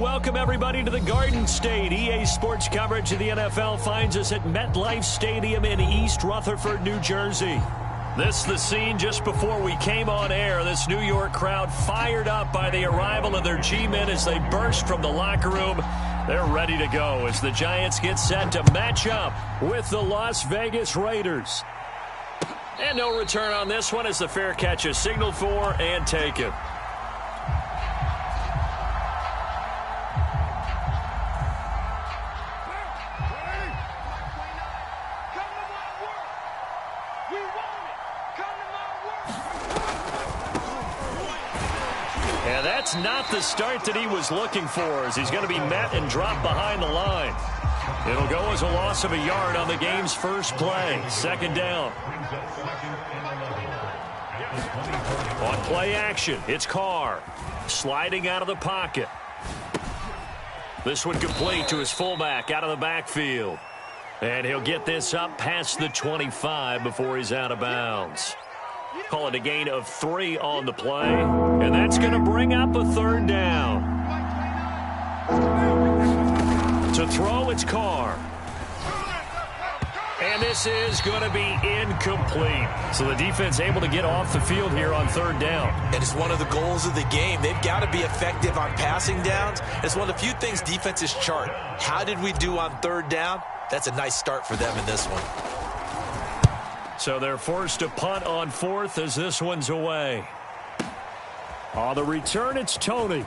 welcome everybody to the Garden State. EA Sports coverage of the NFL finds us at MetLife Stadium in East Rutherford, New Jersey. This is the scene just before we came on air. This New York crowd fired up by the arrival of their G-men as they burst from the locker room. They're ready to go as the Giants get set to match up with the Las Vegas Raiders. And no return on this one as the fair catch is signaled for and taken. And that's not the start that he was looking for, as he's going to be met and dropped behind the line. It'll go as a loss of a yard on the game's first play. Second down. On play action, it's Carr sliding out of the pocket. This one complete to his fullback out of the backfield. And he'll get this up past the 25 before he's out of bounds. Call it a gain of 3 on the play. And that's going to bring up a third down. To throw, it's Carr. And this is going to be incomplete. So the defense able to get off the field here on third down. And it's one of the goals of the game. They've got to be effective on passing downs. It's one of the few things defenses chart. How did we do on third down? That's a nice start for them in this one. So they're forced to punt on fourth as this one's away. On the return, it's Tony.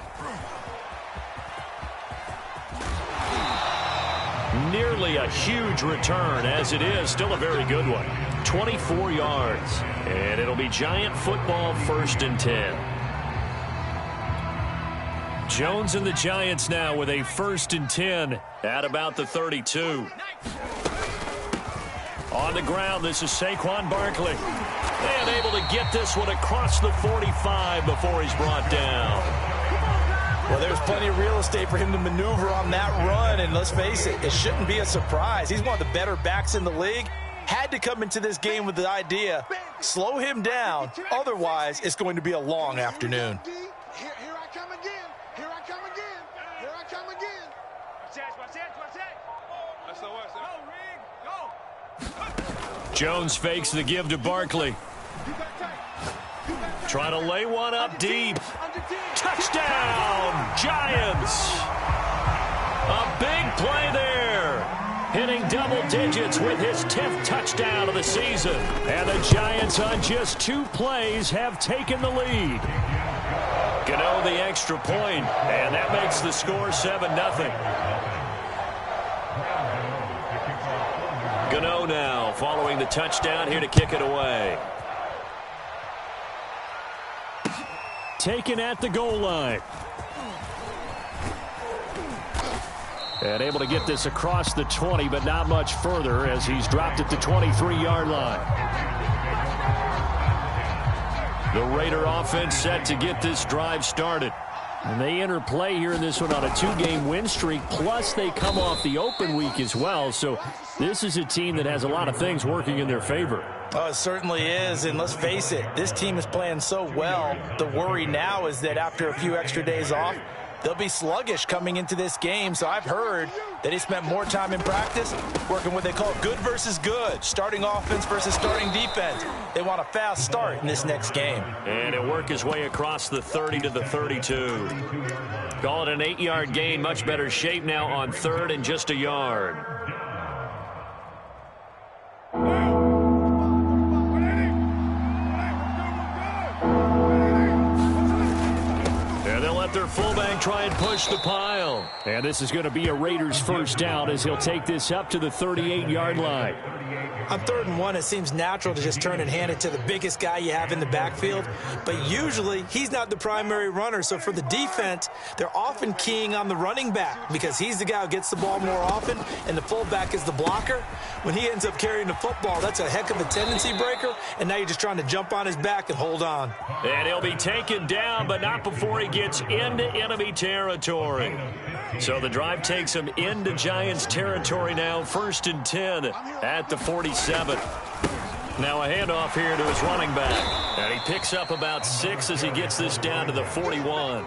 Nearly a huge return, as it is still a very good one. 24 yards. And it'll be Giant football, 1st and 10. Jones and the Giants now with a 1st and 10 at about the 32. On the ground, this is Saquon Barkley. And able to get this one across the 45 before he's brought down. Well, there's plenty of real estate for him to maneuver on that run, and let's face it, it shouldn't be a surprise. He's one of the better backs in the league. Had to come into this game with the idea, slow him down, otherwise it's going to be a long afternoon. Here I come again. Here I come again. Here I come again. Jones fakes the give to Barkley. Trying to lay one up deep. Touchdown, Giants. A big play there. Hitting double digits with his 10th touchdown of the season. And the Giants on just 2 plays have taken the lead. Gano the extra point, and that makes the score 7-0. Gano now following the touchdown here to kick it away. Taken at the goal line. And able to get this across the 20, but not much further as he's dropped at the 23-yard line. The Raider offense set to get this drive started. And they enter play here in this one on a 2-game win streak, plus they come off the open week as well. So this is a team that has a lot of things working in their favor. Oh, it certainly is, and let's face it, this team is playing so well. The worry now is that after a few extra days off, they'll be sluggish coming into this game. So I've heard that he spent more time in practice working what they call good versus good, starting offense versus starting defense. They want a fast start in this next game. And he'll work his way across the 30 to the 32. Call it an 8-yard gain, much better shape now on third and just a yard. Their fullback try and push the pile. And this is going to be a Raiders first down as he'll take this up to the 38-yard line. On 3rd and 1, it seems natural to just turn and hand it to the biggest guy you have in the backfield. But usually, he's not the primary runner. So for the defense, they're often keying on the running back because he's the guy who gets the ball more often, and the fullback is the blocker. When he ends up carrying the football, that's a heck of a tendency breaker, and now you're just trying to jump on his back and hold on. And he'll be taken down, but not before he gets into enemy territory. So the drive takes him into Giants territory now, 1st and 10 at the 47. Now a handoff here to his running back. And he picks up about 6 as he gets this down to the 41.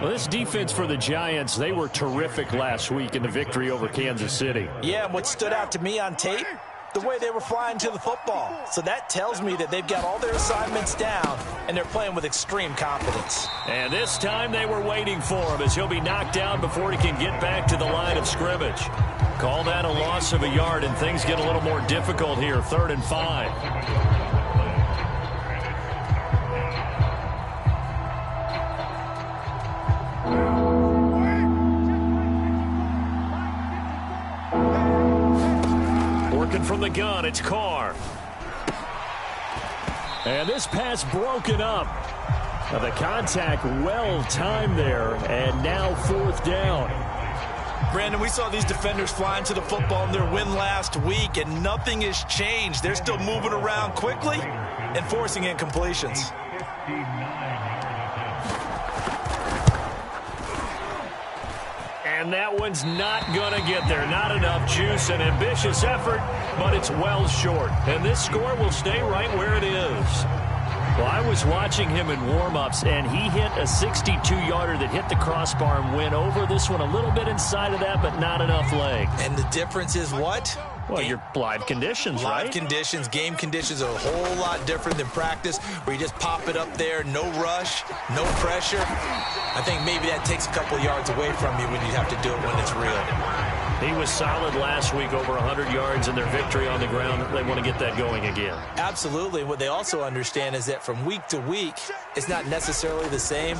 Well, this defense for the Giants, they were terrific last week in the victory over Kansas City. Yeah, and what stood out to me on tape, the way they were flying to the football. So that tells me that they've got all their assignments down, and they're playing with extreme confidence. And this time they were waiting for him as he'll be knocked down before he can get back to the line of scrimmage. Call that a loss of a yard, and things get a little more difficult here, 3rd and 5. From the gun, it's Carr. And this pass broken up. Now the contact well timed there, and now 4th down. Brandon, we saw these defenders flying to the football in their win last week, and nothing has changed. They're still moving around quickly and forcing incompletions. And that one's not going to get there. Not enough juice. An ambitious effort, but it's well short. And this score will stay right where it is. Well, I was watching him in warm-ups, and he hit a 62-yarder that hit the crossbar and went over. This one a little bit inside of that, but not enough leg. And the difference is what? Well, your live conditions, right? Live conditions, game conditions are a whole lot different than practice, where you just pop it up there, no rush, no pressure. I think maybe that takes a couple yards away from you when you have to do it when it's real. He was solid last week, over 100 yards in their victory on the ground. They want to get that going again. Absolutely. What they also understand is that from week to week, it's not necessarily the same,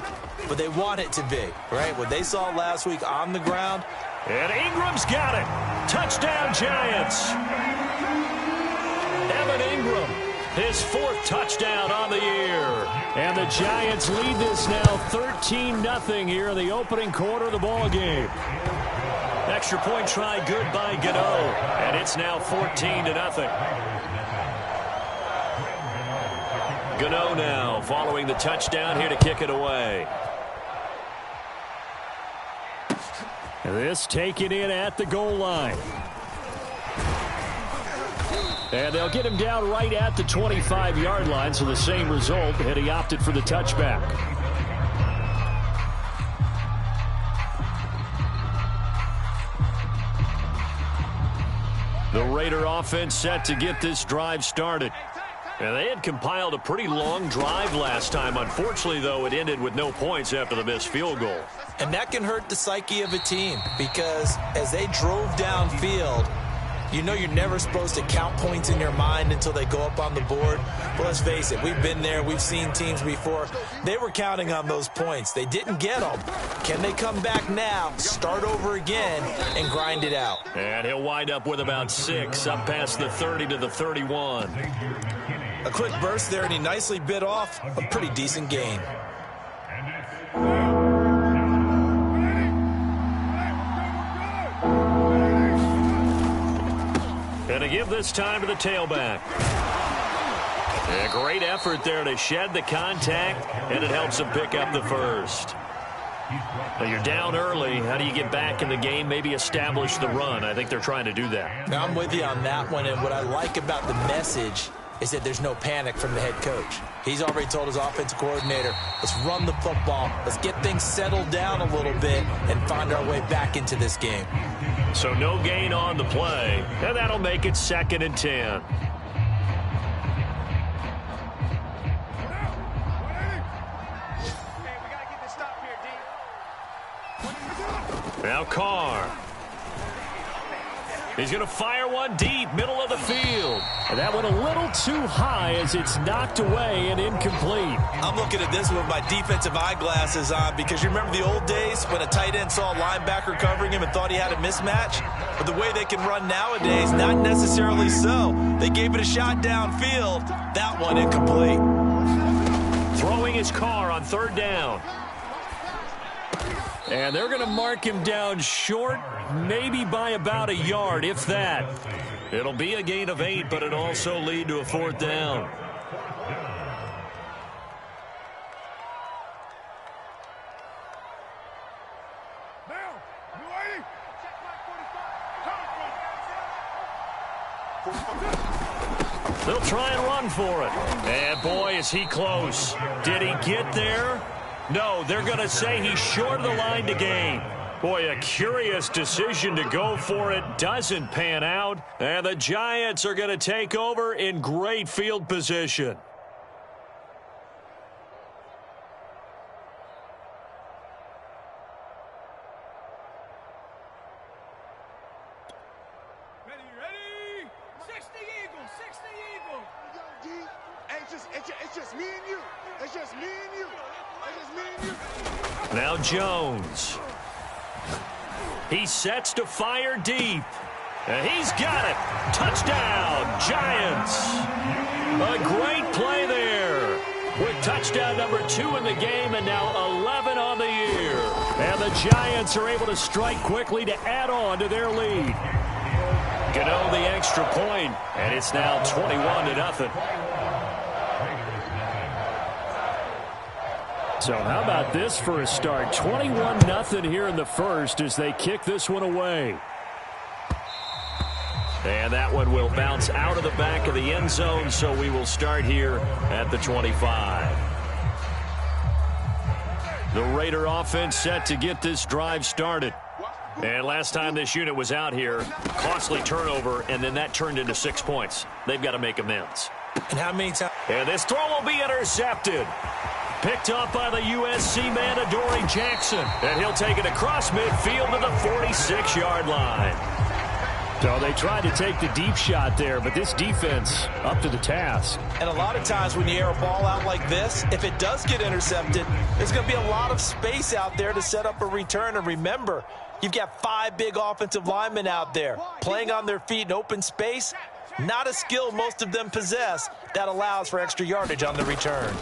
but they want it to be, right? What they saw last week on the ground. And Ingram's got it. Touchdown, Giants. Evan Ingram, his 4th touchdown on the year. And the Giants lead this now 13-0 here in the opening quarter of the ball game. Extra point try good by Gano, and it's now 14-0. Gano now following the touchdown here to kick it away. This taken in at the goal line. And they'll get him down right at the 25-yard line, so the same result, and he opted for the touchback. The Raider offense set to get this drive started. And they had compiled a pretty long drive last time. Unfortunately, though, it ended with no points after the missed field goal. And that can hurt the psyche of a team, because as they drove downfield, you know you're never supposed to count points in your mind until they go up on the board. But let's face it, we've been there. We've seen teams before. They were counting on those points. They didn't get them. Can they come back now, start over again, and grind it out? And he'll wind up with about 6, up past the 30 to the 31. A quick burst there, and he nicely bit off a pretty decent gain. And to give this time to the tailback. A great effort there to shed the contact, and it helps him pick up the first. Well, you're down early. How do you get back in the game, maybe establish the run? I think they're trying to do that. Now, I'm with you on that one, and what I like about the message is that there's no panic from the head coach. He's already told his offensive coordinator, let's run the football, let's get things settled down a little bit and find our way back into this game. So no gain on the play, and that'll make it 2nd and 10. Now Carr. He's going to fire one deep, middle of the field. And that one a little too high as it's knocked away and incomplete. I'm looking at this one with my defensive eyeglasses on, because you remember the old days when a tight end saw a linebacker covering him and thought he had a mismatch? But the way they can run nowadays, not necessarily so. They gave it a shot downfield. That one incomplete. Throwing his Carr on 3rd down. And they're going to mark him down short, maybe by about a yard, if that. It'll be a gain of 8, but it'll also lead to a 4th down. They'll try and run for it. And boy, is he close. Did he get there? No, they're going to say he's short of the line to gain. Boy, a curious decision to go for it. Doesn't pan out. And the Giants are going to take over in great field position. Ready? 60 Eagles, 60 Eagles. It's just me and you. It's just me and you. It's just me and you. Now Jones. He sets to fire deep. And he's got it. Touchdown, Giants. A great play there. With touchdown number 2 in the game and now 11 on the year. And the Giants are able to strike quickly to add on to their lead. Gano the extra point, and it's now 21-0. So how about this for a start? 21-0 here in the first as they kick this one away. And that one will bounce out of the back of the end zone, so we will start here at the 25. The Raider offense set to get this drive started. And last time this unit was out here, costly turnover, and then that turned into 6 points. They've got to make amends. And how many times? And this throw will be intercepted. Picked up by the USC man, Adoree Jackson. And he'll take it across midfield to the 46-yard line. So they tried to take the deep shot there, but this defense up to the task. And a lot of times when you air a ball out like this, if it does get intercepted, there's going to be a lot of space out there to set up a return. And remember, you've got 5 big offensive linemen out there playing on their feet in open space. Not a skill most of them possess that allows for extra yardage on the return.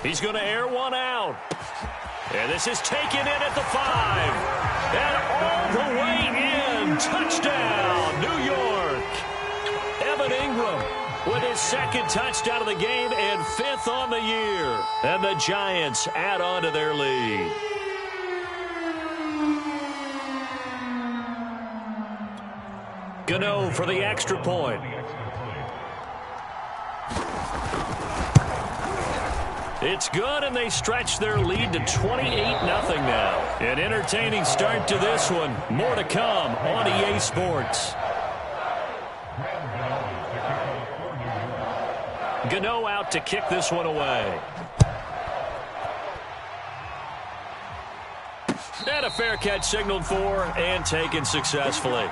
He's going to air one out. And this is taken in at the 5. And all the way in. Touchdown, New York. Evan Ingram with his second touchdown of the game and 5th on the year. And the Giants add on to their lead. Gano for the extra point. It's good, and they stretch their lead to 28-0 now. An entertaining start to this one. More to come on EA Sports. Gano out to kick this one away. And a fair catch signaled for and taken successfully.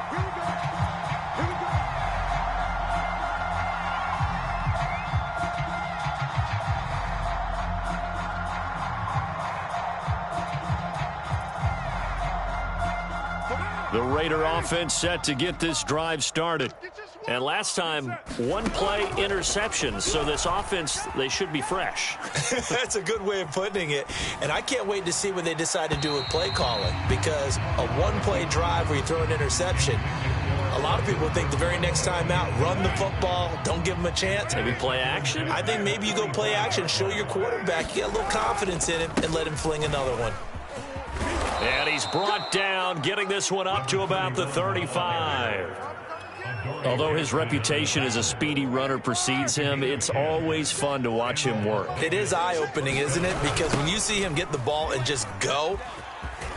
The Raider offense set to get this drive started. And last time, 1 play interception. So this offense, they should be fresh. That's a good way of putting it. And I can't wait to see what they decide to do with play calling. Because a 1-play drive where you throw an interception, a lot of people think the very next time out, run the football, don't give them a chance. Maybe play action? I think maybe you go play action, show your quarterback, get a little confidence in him, and let him fling another one. And he's brought down, getting this one up to about the 35. Although his reputation as a speedy runner precedes him, it's always fun to watch him work. It is eye-opening, isn't it? Because when you see him get the ball and just go,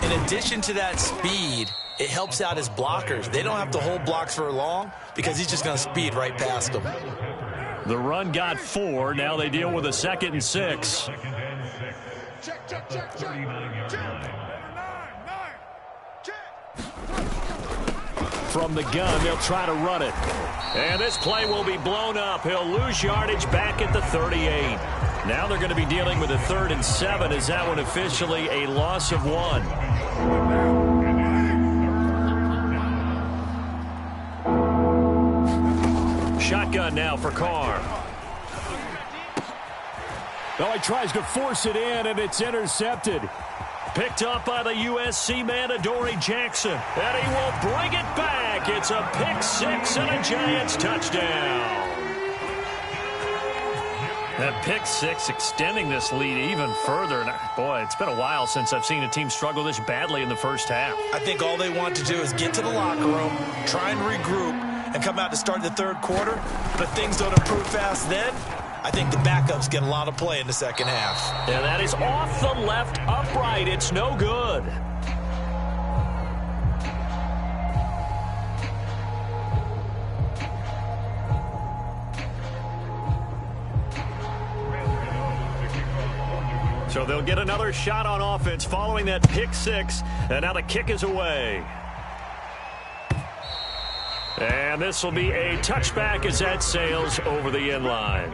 in addition to that speed, it helps out his blockers. They don't have to hold blocks for long because he's just going to speed right past them. The run got 4. Now they deal with a 2nd and 6. Check. From the gun, they'll try to run it. And this play will be blown up. He'll lose yardage back at the 38. Now they're going to be dealing with a 3rd and 7. Is that one officially a loss of 1? Shotgun now for Carr. Oh, he tries to force it in, and it's intercepted. Picked up by the USC man, Adoree Jackson. And he will bring it back. It's a pick 6 and a Giants touchdown. That pick 6 extending this lead even further. And boy, it's been a while since I've seen a team struggle this badly in the first half. I think all they want to do is get to the locker room, try and regroup, and come out to start the 3rd quarter. But things don't improve fast then. I think the backups get a lot of play in the second half. And that is off the left upright. It's no good. So they'll get another shot on offense following that pick six. And now the kick is away. And this will be a touchback as that sails over the end line.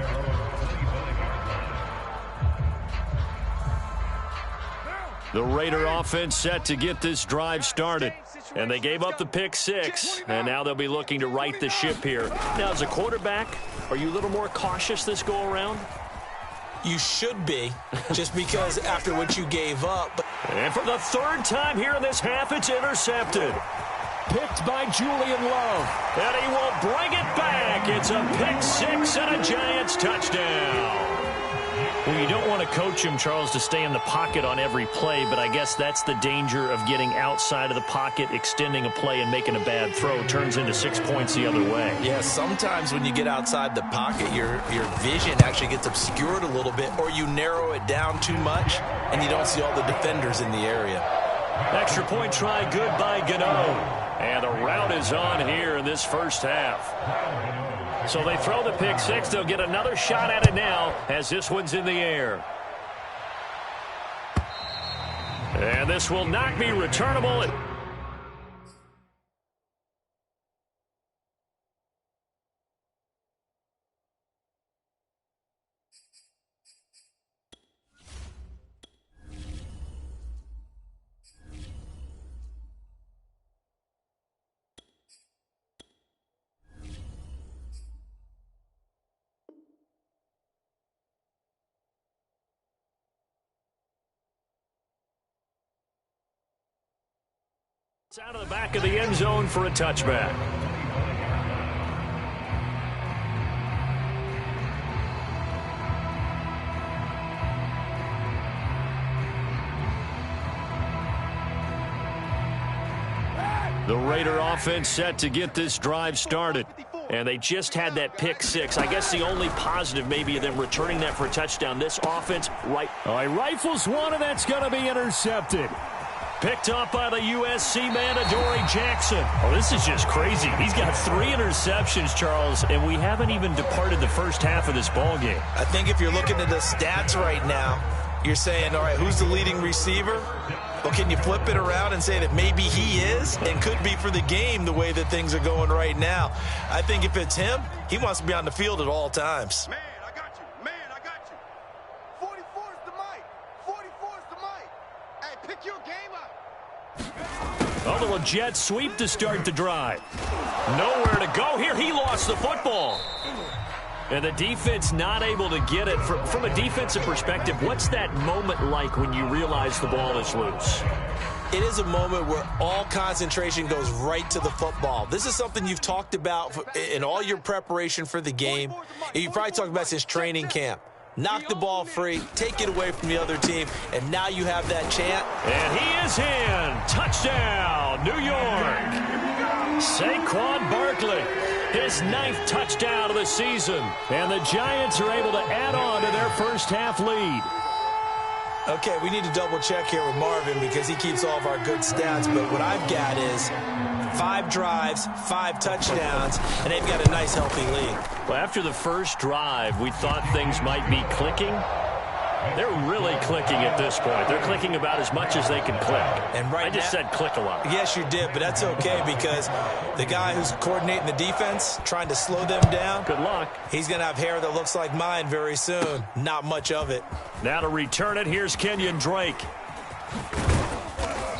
The Raider offense set to get this drive started. And they gave up the pick six. And now they'll be looking to right the ship here. Now, as a quarterback, are you a little more cautious this go around? You should be, just because after what you gave up. And for the third time here in this half, it's intercepted. Picked by Julian Love. And he will bring it back. It's a pick six and a Giants touchdown. Well, you don't want to coach him, Charles, to stay in the pocket on every play, but I guess that's the danger of getting outside of the pocket, extending a play, and making a bad throw. Turns into 6 points the other way. Yeah, sometimes when you get outside the pocket, your vision actually gets obscured a little bit, or you narrow it down too much, and you don't see all the defenders in the area. Extra point try good by Gano. And the route is on here in this first half. So they throw the pick six. They'll get another shot at it now as this one's in the air. And this will not be returnable. It's out of the back of the end zone for a touchback. The Raider offense set to get this drive started. And they just had that pick six. I guess the only positive maybe of them returning that for a touchdown. This offense, rifles one, and that's going to be intercepted. Picked up by the USC man, Adoree Jackson. Oh, this is just crazy. He's got 3 interceptions, Charles, and we haven't even departed the first half of this ball game. I think if you're looking at the stats right now, you're saying, all right, who's the leading receiver? Well, can you flip it around and say that maybe he is and could be for the game the way that things are going right now? I think if it's him, he wants to be on the field at all times. Man, I got you. Man, I got you. 44's the mic. 44's the mic. Hey, pick your game up. A little jet sweep to start the drive. Nowhere to go here. He lost the football. And the defense not able to get it. From a defensive perspective, what's that moment like when you realize the ball is loose? It is a moment where all concentration goes right to the football. This is something you've talked about in all your preparation for the game. You've probably talked about since training camp. Knock the ball free, take it away from the other team, and now you have that chant. And he is in. Touchdown, New York. Saquon Barkley, his 9th touchdown of the season. And the Giants are able to add on to their first half lead. Okay, we need to double check here with Marvin because he keeps all of our good stats, but what I've got is 5 drives, 5 touchdowns, and they've got a nice, healthy lead. Well, after the first drive, we thought things might be clicking. They're really clicking at this point. They're clicking about as much as they can click. And right I just said click a lot. Yes, you did, but that's okay because the guy who's coordinating the defense, trying to slow them down. Good luck. He's going to have hair that looks like mine very soon. Not much of it. Now to return it, here's Kenyon Drake.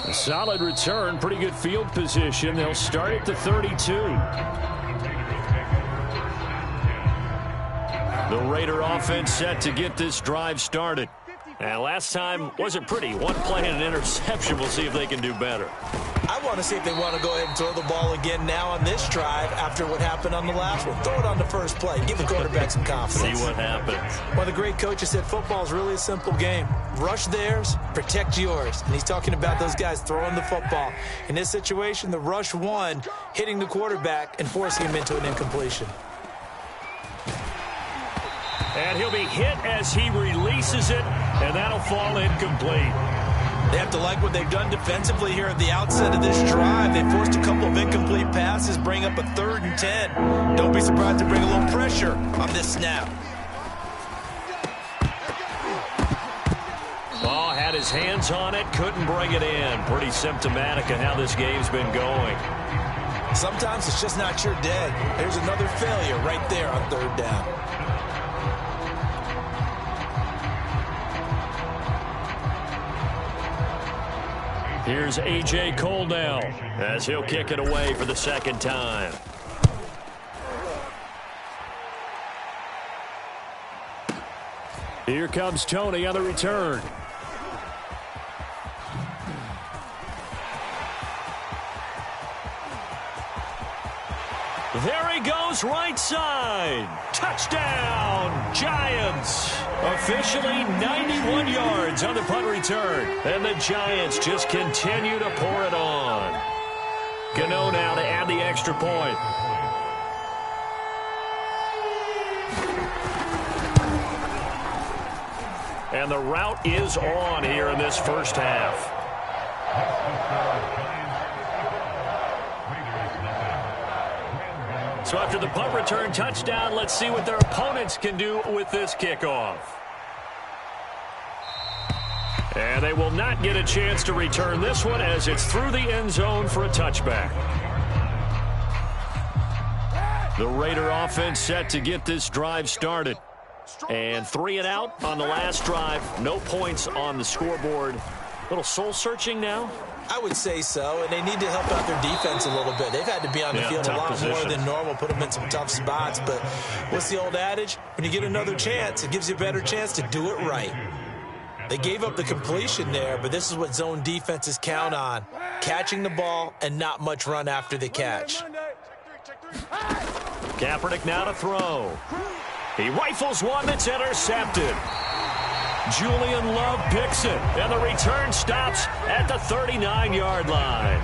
A solid return, pretty good field position. They'll start at the 32. The Raider offense set to get this drive started. And last time wasn't pretty. 1 play and an interception. We'll see if they can do better. I want to see if they want to go ahead and throw the ball again now on this drive after what happened on the last one. Throw it on the first play. Give the quarterback some confidence. See what happens. One of the great coaches said football is really a simple game. Rush theirs, protect yours. And he's talking about those guys throwing the football. In this situation, the rush one, hitting the quarterback and forcing him into an incompletion. And he'll be hit as he releases it, and that'll fall incomplete. They have to like what they've done defensively here at the outset of this drive. They forced a couple of incomplete passes, bring up a 3rd and 10. Don't be surprised to bring a little pressure on this snap. Oh, had his hands on it, couldn't bring it in. Pretty symptomatic of how this game's been going. Sometimes it's just not your day. There's another failure right there on 3rd down. Here's A.J. Cole now as he'll kick it away for the 2nd time. Here comes Tony on the return. There he goes, right side. Touchdown, Giants. Officially 91 yards on the punt return. And the Giants just continue to pour it on. Gano now to add the extra point. And the route is on here in this first half. So after the punt return touchdown, let's see what their opponents can do with this kickoff. And they will not get a chance to return this one as it's through the end zone for a touchback. The Raider offense set to get this drive started. And 3 and out on the last drive. No points on the scoreboard. A little soul-searching now. I would say so, and they need to help out their defense a little bit. They've had to be on the field a lot more than normal, put them in some tough spots. But what's the old adage? When you get another chance, it gives you a better chance to do it right. They gave up the completion there, but this is what zone defenses count on. Catching the ball and not much run after the catch. Kaepernick now to throw. He rifles one that's intercepted. Julian Love picks it, and the return stops at the 39-yard line.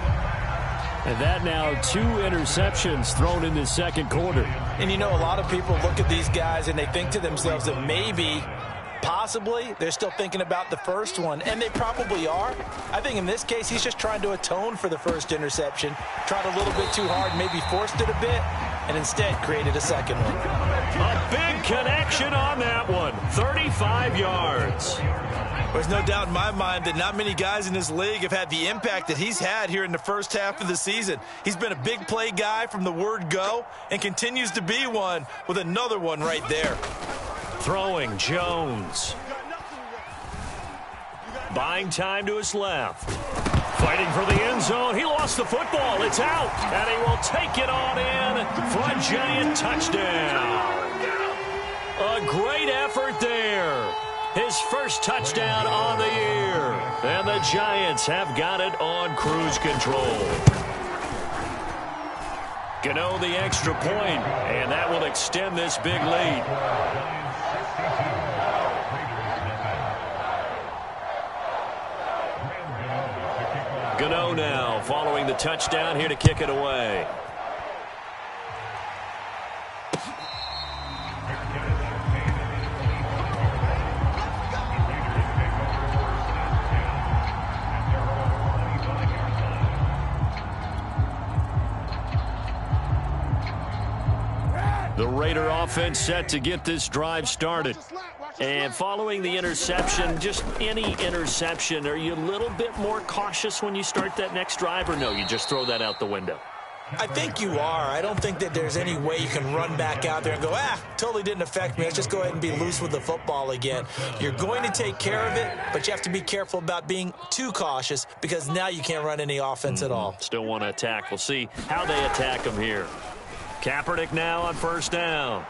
And that now 2 interceptions thrown in the 2nd quarter. And you know, a lot of people look at these guys and they think to themselves that maybe, possibly, they're still thinking about the first one, and they probably are. I think in this case, he's just trying to atone for the first interception, tried a little bit too hard, maybe forced it a bit, and instead created a second one. A big connection on that one. 35 yards. There's no doubt in my mind that not many guys in this league have had the impact that he's had here in the first half of the season. He's been a big play guy from the word go and continues to be one with another one right there. Throwing Jones. Buying time to his left. Fighting for the end zone. He lost the football. It's out. And he will take it on in for a Giant touchdown. A great effort there. His first touchdown on the year. And the Giants have got it on cruise control. Gano the extra point, and that will extend this big lead. Gano now following the touchdown here to kick it away. The Raider offense set to get this drive started. And following the interception, just any interception, are you a little bit more cautious when you start that next drive, or no, you just throw that out the window? I think you are. I don't think that there's any way you can run back out there and go, totally didn't affect me. Let's just go ahead and be loose with the football again. You're going to take care of it, but you have to be careful about being too cautious because now you can't run any offense at all. Still want to attack. We'll see how they attack them here. Kaepernick now on first down.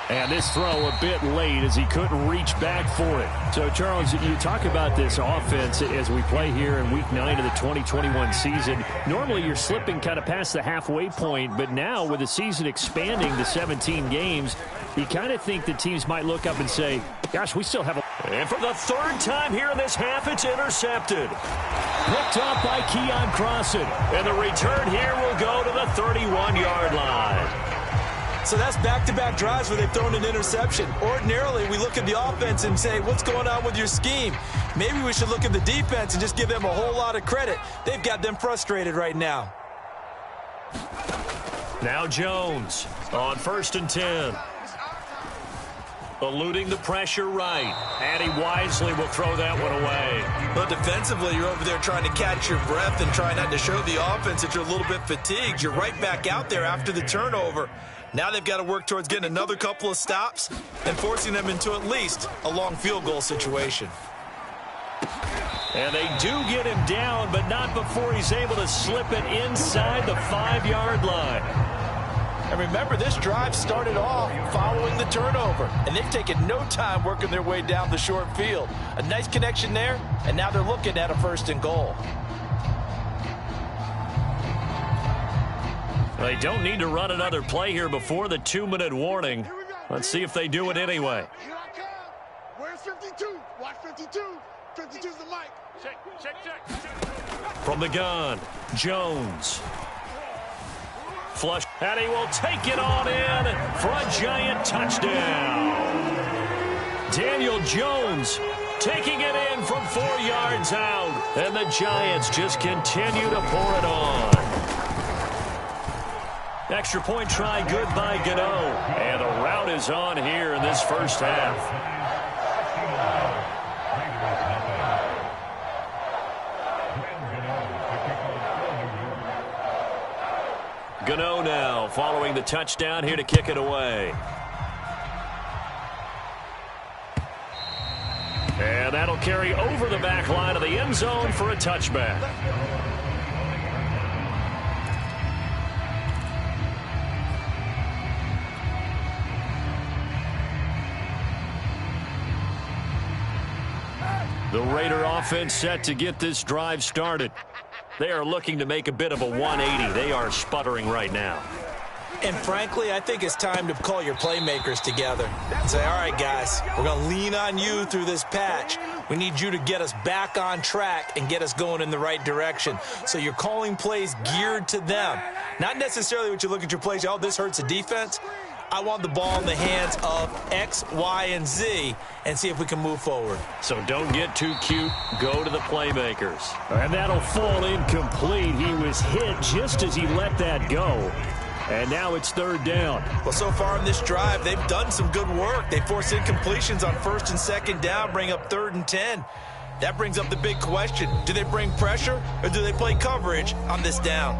And this throw a bit late as he couldn't reach back for it. So, Charles, you talk about this offense as we play here in Week 9 of the 2021 season. Normally, you're slipping kind of past the halfway point, but now with the season expanding to 17 games, you kind of think the teams might look up and say, gosh, we still have a... And for the third time here in this half, it's intercepted. Picked up by Keon Crossan. And the return here will go to the 31-yard line. So that's back-to-back drives where they've thrown an interception. Ordinarily, we look at the offense and say, what's going on with your scheme? Maybe we should look at the defense and just give them a whole lot of credit. They've got them frustrated right now. Now Jones on 1st and 10. Eluding the pressure right. And he wisely will throw that one away. But defensively, you're over there trying to catch your breath and try not to show the offense that you're a little bit fatigued. You're right back out there after the turnover. Now they've got to work towards getting another couple of stops and forcing them into at least a long field goal situation. And they do get him down, but not before he's able to slip it inside the 5-yard line. And remember, this drive started off following the turnover, and they've taken no time working their way down the short field. A nice connection there, and now they're looking at a 1st and goal. They don't need to run another play here before the 2-minute warning. Let's see if they do it anyway. Here I come. Where's 52? Watch 52. 52's the mic. Check. From the gun, Jones. Flush, and he will take it on in for a giant touchdown. Daniel Jones taking it in from 4 yards out, and the Giants just continue to pour it on. Extra point try good by Gano, and a rout is on here in this first half. Gano now following the touchdown here to kick it away. And that'll carry over the back line of the end zone for a touchback. The Raider offense set to get this drive started. They are looking to make a bit of a 180. They are sputtering right now. And frankly, I think it's time to call your playmakers together and say, all right, guys, we're going to lean on you through this patch. We need you to get us back on track and get us going in the right direction. So you're calling plays geared to them. Not necessarily what you look at your plays, oh, this hurts the defense. I want the ball in the hands of X, Y, and Z and see if we can move forward. So don't get too cute. Go to the playmakers. And that'll fall incomplete. He was hit just as he let that go. And now it's 3rd down. Well, so far in this drive, they've done some good work. They forced incompletions on 1st and 2nd down, bring up 3rd and 10. That brings up the big question. Do they bring pressure or do they play coverage on this down?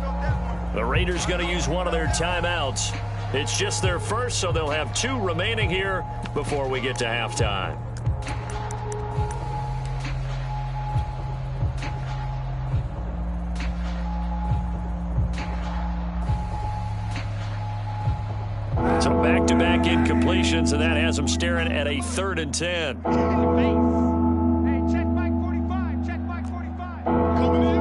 The Raiders going to use one of their timeouts. It's just their first, so they'll have 2 remaining here before we get to halftime. So back-to-back incompletions, and that has them staring at a 3rd and 10. Hey, check Mike 45. Check Mike 45. Coming in.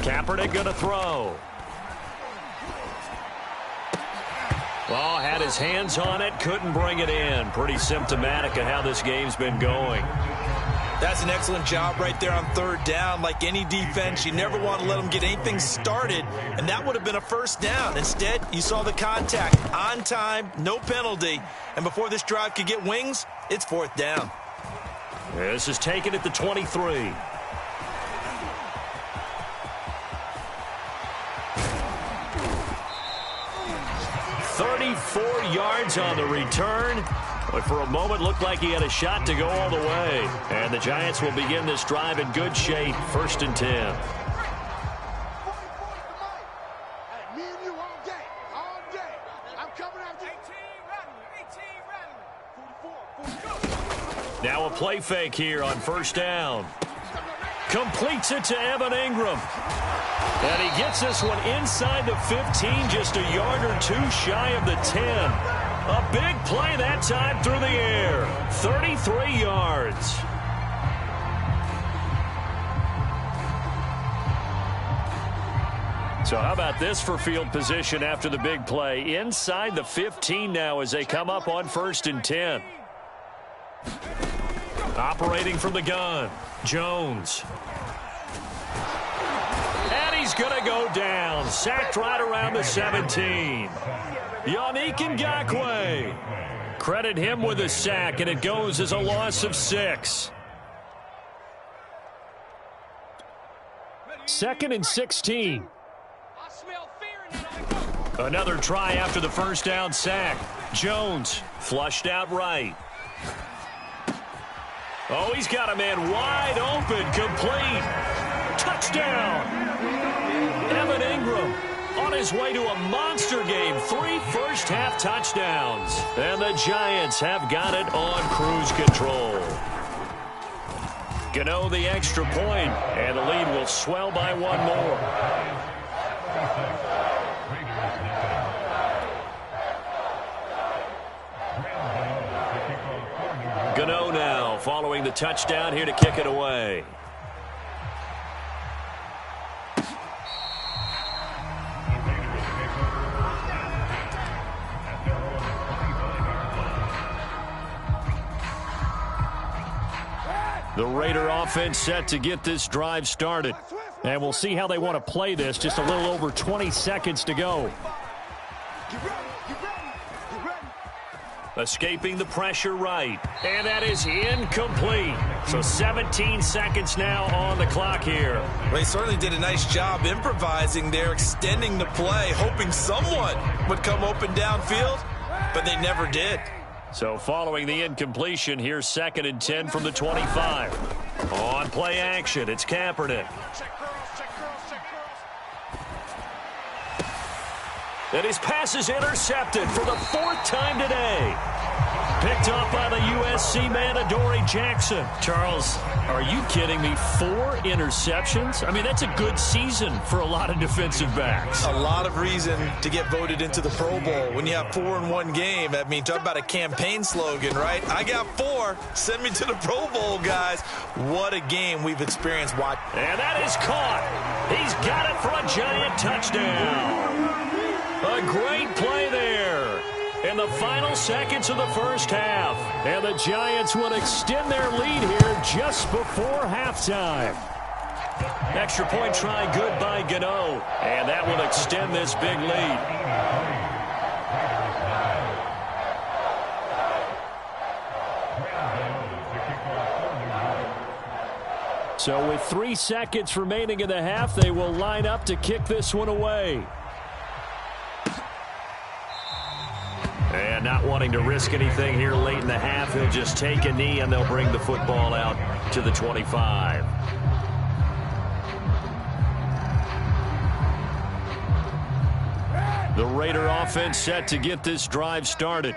Kaepernick going to throw. Well, had his hands on it, couldn't bring it in. Pretty symptomatic of how this game's been going. That's an excellent job right there on 3rd down. Like any defense, you never want to let them get anything started, and that would have been a 1st down. Instead, you saw the contact on time, no penalty, and before this drive could get wings, it's 4th down. This is taken at the 23. Yards on the return, but for a moment looked like he had a shot to go all the way. And the Giants will begin this drive in good shape, 1st and 10. Hey, me and you all day. All day. I'm coming after 18 running. Now a play fake here on 1st down. Completes it to Evan Ingram. And he gets this one inside the 15, just a yard or 2 shy of the 10. A big play that time through the air. 33 yards. So how about this for field position after the big play? Inside the 15 now as they come up on 1st and 10. Operating from the gun, Jones. And he's going to go down. down. Sacked right around the 17. Yannick Ngakoue. Credit him with a sack, and it goes as a loss of 6. 2nd and 16. Another try after the first down sack. Jones flushed out right. Oh, he's got a man wide open, complete. Touchdown. Evan Ingram on his way to a monster game. 3 first-half touchdowns. And the Giants have got it on cruise control. Gano the extra point, and the lead will swell by 1 more. Gano now following the touchdown here to kick it away. The Raider offense set to get this drive started. And we'll see how they want to play this. Just a little over 20 seconds to go. Escaping the pressure right. And that is incomplete. So 17 seconds now on the clock here. Well, he certainly did a nice job improvising there, extending the play, hoping someone would come open downfield, but they never did. So following the incompletion, here's 2nd and 10 from the 25. On play action, it's Kaepernick. And his pass is intercepted for the 4th time today. Picked up by the USC man, Adoree Jackson. Charles, are you kidding me? 4 interceptions? I mean, that's a good season for a lot of defensive backs. A lot of reason to get voted into the Pro Bowl when you have 4 in one game. I mean, talk about a campaign slogan, right? I got 4. Send me to the Pro Bowl, guys. What a game we've experienced. Watch. And that is caught. He's got it for a Giant touchdown. A great play there in the final seconds of the first half. And the Giants will extend their lead here just before halftime. Extra point try good by Gano. And that will extend this big lead. So with 3 seconds remaining in the half, they will line up to kick this one away. And not wanting to risk anything here late in the half, he'll just take a knee and they'll bring the football out to the 25. The Raider offense set to get this drive started.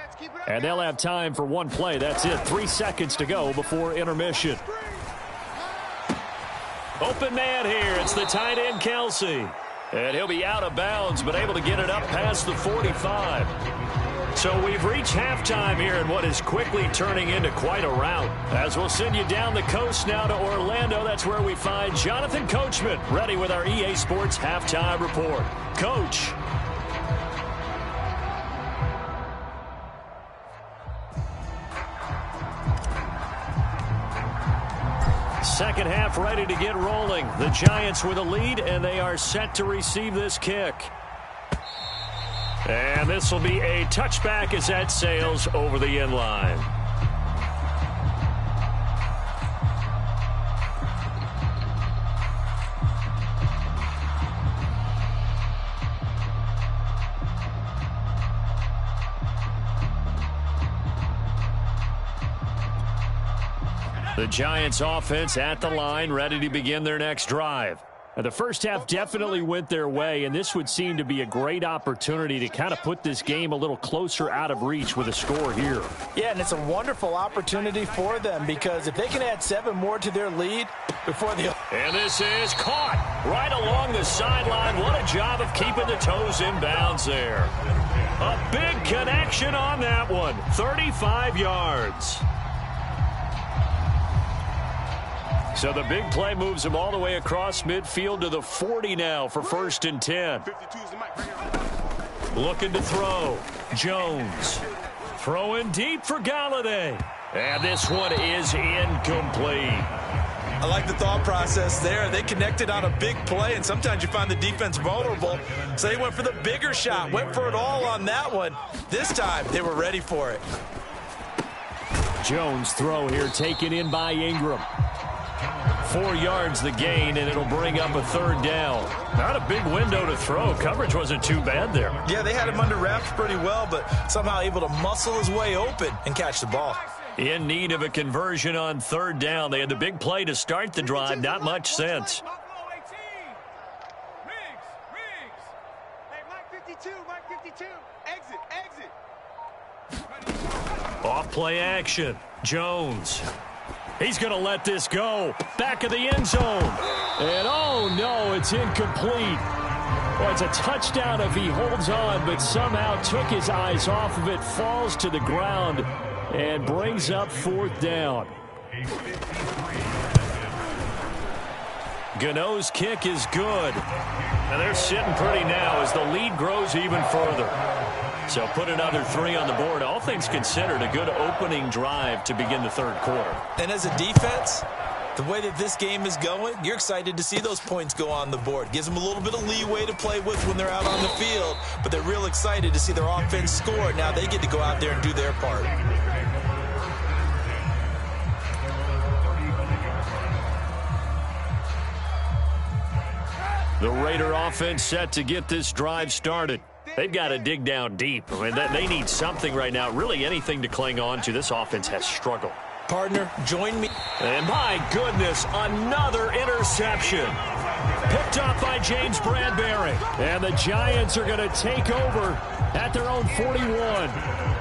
And they'll have time for 1 play. That's it. 3 seconds to go before intermission. Open man here. It's the tight end, Kelsey. And he'll be out of bounds, but able to get it up past the 45. So we've reached halftime here in what is quickly turning into quite a rout. As we'll send you down the coast now to Orlando, that's where we find Jonathan Coachman, ready with our EA Sports Halftime Report. Coach. Second half ready to get rolling. The Giants with a lead, and they are set to receive this kick. And this will be a touchback as that sails over the end line. The Giants offense at the line, ready to begin their next drive. Now, the first half definitely went their way, and this would seem to be a great opportunity to kind of put this game a little closer out of reach with a score here. Yeah, and it's a wonderful opportunity for them because if they can add 7 more to their lead before the... And this is caught right along the sideline. What a job of keeping the toes in bounds there. A big connection on that one. 35 yards. So the big play moves him all the way across midfield to the 40 now for 1st and 10. Looking to throw. Jones. Throwing deep for Galladay. And this one is incomplete. I like the thought process there. They connected on a big play, and sometimes you find the defense vulnerable. So they went for the bigger shot, went for it all on that one. This time, they were ready for it. Jones' throw here taken in by Ingram. 4 yards the gain, and it'll bring up a 3rd down. Not a big window to throw. Coverage wasn't too bad there. Yeah, they had him under wraps pretty well, but somehow able to muscle his way open and catch the ball. In need of a conversion on 3rd down. They had the big play to start the drive. Not much sense. Off play action. Jones. He's going to let this go. Back of the end zone. And oh no, it's incomplete. Well, it's a touchdown if he holds on, but somehow took his eyes off of it, falls to the ground, and brings up 4th down. Gano's kick is good. And they're sitting pretty now as the lead grows even further. So put another 3 on the board. All things considered, a good opening drive to begin the 3rd quarter. And as a defense, the way that this game is going, you're excited to see those points go on the board. Gives them a little bit of leeway to play with when they're out on the field, but they're real excited to see their offense score. Now they get to go out there and do their part. The Raider offense set to get this drive started. They've got to dig down deep. I mean, they need something right now, really anything to cling on to. This offense has struggled. Partner, join me. And my goodness, another interception. Picked up by James Bradbury. And the Giants are going to take over at their own 41.